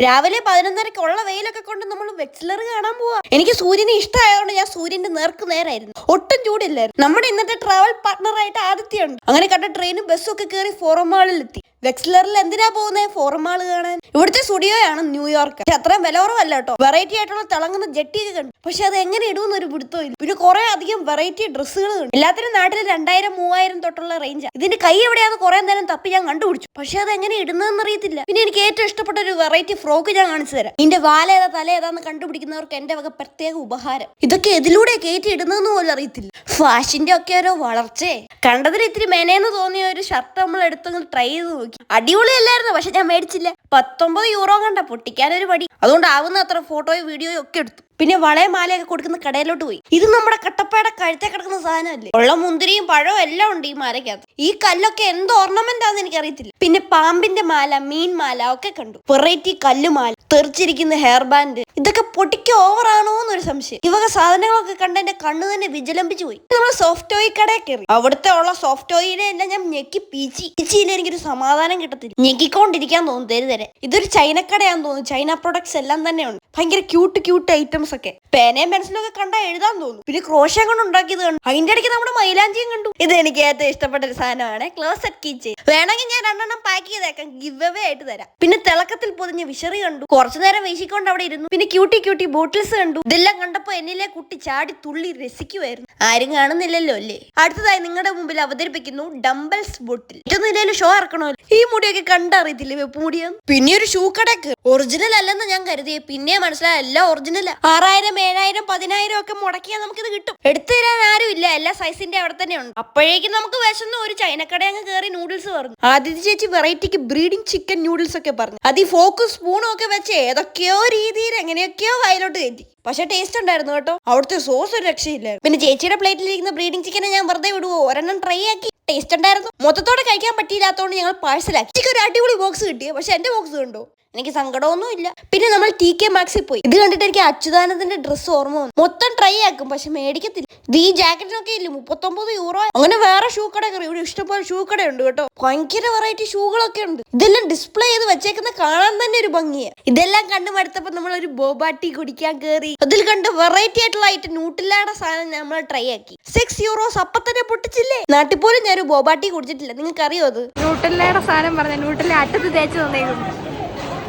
രാവിലെ 11:30 ഉള്ള വെയിലൊക്കെ കൊണ്ട് നമ്മൾ വെക്സിലർ കാണാൻ പോവാ. എനിക്ക് സൂര്യനെ ഇഷ്ടമായതുകൊണ്ട് ഞാൻ സൂര്യന്റെ നേർക്ക് നേരായിരുന്നു. ഒട്ടും ചൂടില്ലായിരുന്നു. നമ്മുടെ ഇന്നത്തെ ട്രാവൽ പാർട്ട്ണറായിട്ട് ആദിത്യയുണ്ട്. അങ്ങനെ കണ്ട ട്രെയിനും ബസ്സും ഒക്കെ കയറി ഫോറം മാളിൽ എത്തി. വെക്സിലറിൽ എന്തിനാ പോകുന്നത്? ഫോറം മാൾ കാണാൻ. ഇവിടുത്തെ സ്റ്റുഡിയോയാണ് ന്യൂയോർക്ക്. അത്രയും വില കുറവല്ല കേട്ടോ. വെറൈറ്റി ആയിട്ടുള്ള തിളങ്ങുന്ന ജെട്ടിയൊക്കെ കണ്ടു. പക്ഷെ അത് എങ്ങനെ ഇടുമെന്ന് ഒരു പിടുത്തവും ഇല്ല. പിന്നെ കുറെ അധികം വെറൈറ്റി ഡ്രസ്സുകൾ കണ്ടു. എല്ലാത്തിനും നാട്ടിൽ 2000-3000 തൊട്ടുള്ള റേഞ്ചാണ്. ഇതിന്റെ കൈ എവിടെയാന്ന് കുറെ നേരം തപ്പി ഞാൻ കണ്ടുപിടിച്ചു. പക്ഷെ അത് എങ്ങനെ ഇടുന്നതെന്ന് അറിയത്തില്ല. പിന്നെ എനിക്ക് ഏറ്റവും ഇഷ്ടപ്പെട്ട ഒരു വെറൈറ്റി ഫ്രോക്ക് ഞാൻ കാണിച്ചു തരാം. ഇതിന്റെ വാലേതാ തല ഏതാന്ന് കണ്ടുപിടിക്കുന്നവർക്ക് എന്റെ വക പ്രത്യേക ഉപഹാരം. ഇതൊക്കെ ഇതിലൂടെ കയറ്റി ഇടുന്നതെന്ന് പോലും അറിയത്തില്ല. ഫാഷന്റെ ഒക്കെ ഓരോ വളർച്ചയെ കണ്ടതിൽ ഇത്തിരി മെനയെന്ന് തോന്നിയ ഒരു ഷർട്ട് നമ്മൾ എടുത്തങ്ങ് ട്രൈ ചെയ്ത് നോക്കി. അടിപൊളിയല്ലായിരുന്നു. പക്ഷെ ഞാൻ മേടിച്ചില്ല. 19 യൂറോ കണ്ട പൊട്ടിക്കാനൊരു പടി. അതുകൊണ്ട് ആവുന്ന അത്ര ഫോട്ടോയും വീഡിയോയും ഒക്കെ എടുത്തു. പിന്നെ വളയ മാലയൊക്കെ കൊടുക്കുന്ന കടയിലോട്ട് പോയി. ഇത് നമ്മുടെ കട്ടപ്പയുടെ കഴുത്തെ കിടക്കുന്ന സാധനമല്ലേ. ഉള്ള മുന്തിരിയും പഴവും എല്ലാം ഉണ്ട് ഈ മാലയ്ക്കകത്ത്. ഈ കല്ലൊക്കെ എന്ത് ഓർണമെന്റ് ആണെന്ന് എനിക്ക് അറിയത്തില്ല. പിന്നെ പാമ്പിന്റെ മാല, മീൻ മാല ഒക്കെ കണ്ടു. വെറൈറ്റി കല്ലുമാല, തെറിച്ചിരിക്കുന്ന ഹെയർ ബാൻഡ്. ഇതൊക്കെ പൊട്ടിക്ക് ഓവർ ആണോ എന്നൊരു സംശയം. ഇവക സാധനങ്ങളൊക്കെ കണ്ട് എന്റെ കണ്ണ് തന്നെ വിജലംബിച്ചു പോയി. നമ്മൾ സോഫ്റ്റ് ടോയ് കടയിൽ കയറി. അവിടുത്തെ ഉള്ള സോഫ്റ്റ് ടോയിനെ എല്ലാം ഞാൻ ഞെക്കി പീച്ചിയിൽ എനിക്കൊരു സമാധാനം കിട്ടത്തില്ല. ഞെക്കിക്കൊണ്ടിരിക്കാൻ തോന്നുന്നു തരുതരെ. ഇതൊരു ചൈനക്കടയാന്ന് തോന്നുന്നു. ചൈന പ്രൊഡക്ട്സ് എല്ലാം തന്നെ ഉണ്ട്. ഭയങ്കര ക്യൂട്ട് ഐറ്റംസ് ഒക്കെ. പേനയും പെൻസിലും ഒക്കെ കണ്ടാൽ എഴുതാൻ തോന്നുന്നു. പിന്നെ ക്രോഷ്യം കൊണ്ട് ഉണ്ടാക്കിയത് കണ്ടു. അതിന്റെ ഇടയ്ക്ക് നമ്മുടെ മൈലാഞ്ചിയും കണ്ടു. ഇത് എനിക്ക് ഏറ്റവും ഇഷ്ടപ്പെട്ട ഒരു സാധനമാണ്. Closet keychain. വേണമെങ്കിൽ ഞാൻ 2 പാക്ക് ചെയ്തേക്കാം. ഗിവ് അവേ ആയിട്ട് തരാം. പിന്നെ തിളക്കത്തിൽ പൊതിഞ്ഞ വിഷറി കണ്ടു. കുറച്ചു നേരം വീശിക്കൊണ്ട് അവിടെ ഇരുന്നു. പിന്നെ ക്യൂട്ടി ബോട്ടിൽസ് കണ്ടു. ഇതെല്ലാം കണ്ടപ്പോ എന്നിലെ കുട്ടി ചാടി തുള്ളി രസിക്കുമായിരുന്നു. ആരും കാണുന്നില്ലല്ലോ അല്ലേ. അടുത്തതായി നിങ്ങളുടെ മുമ്പിൽ അവതരിപ്പിക്കുന്നു ഡംബൽസ് ബോട്ടിൽ. ഏറ്റവും നിലയിൽ ഷോ ഇറക്കണമല്ലോ. ഈ മുടിയൊക്കെ കണ്ടറിയത്തില്ലേ വെപ്പ് മുടിയാണ്. പിന്നെ ഒരു ഷൂ കടക്ക് ഒറിജിനൽ അല്ലെന്ന് ഞാൻ കരുതിയ. പിന്നെ മനസ്സിലായ എല്ലാം ഒറിജിനലാ. 6000, 7000, 10000 ഒക്കെ മുടക്കിയാൽ നമുക്കിത് കിട്ടും. എടുത്തു തരാൻ ആരും ഇല്ല. എല്ലാ സൈസിന്റെ അവിടെ തന്നെ ഉണ്ട്. അപ്പോഴേക്കും നമുക്ക് വിശന്ന് ഒരു ചൈനക്കട അങ്ങ് കയറി നൂഡിൽസ് പറഞ്ഞു. ആദിത്യ ചേച്ചി വെറൈറ്റിക്ക് ബ്രീഡിംഗ് ചിക്കൻ നൂഡിൽസ് ഒക്കെ പറഞ്ഞു. അത് ഈ ഫോക്കും സ്പൂണും ഒക്കെ വെച്ച് ഏതൊക്കെയോ രീതിയിൽ എങ്ങനെയൊക്കെയോ വായിലോട്ട് കയറ്റി. പക്ഷെ ടേസ്റ്റ് ഉണ്ടായിരുന്നു കേട്ടോ. അവിടുത്തെ സോസ് ഒരു രക്ഷയില്ലായിരുന്നു. പിന്നെ ചേച്ചിയുടെ പ്ലേറ്റിലിരിക്കുന്ന ബ്രീഡിംഗ് ചിക്കനെ ഞാൻ വെറുതെ വിടുവോ? ഒരെണ്ണം ട്രൈ ആക്കി. ടേസ്റ്റ് ഉണ്ടായിരുന്നു. മൊത്തത്തോടെ കഴിക്കാൻ പറ്റിയില്ലാത്തതുകൊണ്ട് ഞങ്ങൾ പാഴ്സലാക്കി. എനിക്ക് ഒരു അടിപൊളി ബോക്സ് കിട്ടിയ. പക്ഷെ എന്റെ ബോക്സ് കണ്ടോ? എനിക്ക് സങ്കടമൊന്നും ഇല്ല. പിന്നെ നമ്മൾ TK Maxx പോയി. ഇത് കണ്ടിട്ട് എനിക്ക് അച്യുതാനന്ദന്റെ ഡ്രസ്സ് ഓർമ്മ വന്നു. മൊത്തം ട്രൈ ആക്കും പക്ഷെ മേടിക്കത്തില്ല. ഇത് ഈ ജാക്കറ്റിനൊക്കെ ഇല്ല 39 യൂറോ. അങ്ങനെ വേറെ ഷൂ കട കയറി. ഇവിടെ ഇഷ്ടംപോലെ ഷൂ കടയുണ്ട് കേട്ടോ. ഭയങ്കര വെറൈറ്റി ഷൂകളൊക്കെ ഉണ്ട്. ഇതെല്ലാം ഡിസ്പ്ലേ ചെയ്ത് വെച്ചേക്കുന്ന കാണാൻ തന്നെ ഒരു ഭംഗിയാണ്. ഇതെല്ലാം കണ്ടു മടുത്തപ്പോ നമ്മളൊരു ബോബാട്ടി കുടിക്കാൻ കയറി. അതിൽ കണ്ട് വെറൈറ്റി ആയിട്ടുള്ള ഐറ്റം ന്യൂട്ടില്ലയുടെ സാധനം നമ്മൾ ട്രൈ ആക്കി. 6 യൂറോസ് അപ്പൊ തന്നെ പൊട്ടിച്ചില്ലേ. നാട്ടിൽ പോലും ഞാനൊരു ബോബാട്ടി കുടിച്ചിട്ടില്ല. നിങ്ങൾക്ക് അറിയോ അത്? ന്യൂട്ടില്ലയുടെ സാധനം പറഞ്ഞ ന്യൂട്ടില്ല അറ്റത്ത് തേച്ച് തന്നേക്കുന്നു.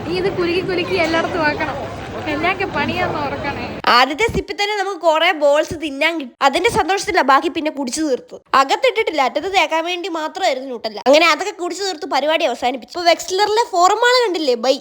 നീ ഇത് കുലുക്കി എല്ലായിടത്തും ആക്കണം. എല്ലാക്കെ പണിയാന്ന് ഓർക്കണേ. ആദ്യത്തെ സിപ്പിൽ തന്നെ നമുക്ക് കുറെ ബോൾസ് തിന്നാൻ കിട്ടും. അതിന്റെ സന്തോഷത്തില്ല ബാക്കി പിന്നെ കുടിച്ചു തീർത്തു. അകത്തിട്ടിട്ടില്ല. അറ്റത്ത് തേക്കാൻ വേണ്ടി മാത്രമായിരുന്നു ന്യൂട്ടല്ല. അങ്ങനെ അതൊക്കെ കുടിച്ചു തീർത്ത് പരിപാടി അവസാനിപ്പിച്ചു. ഇപ്പൊ വെക്സിലറിലെ ഫോറം മാൾ കണ്ടില്ലേ? ബൈ.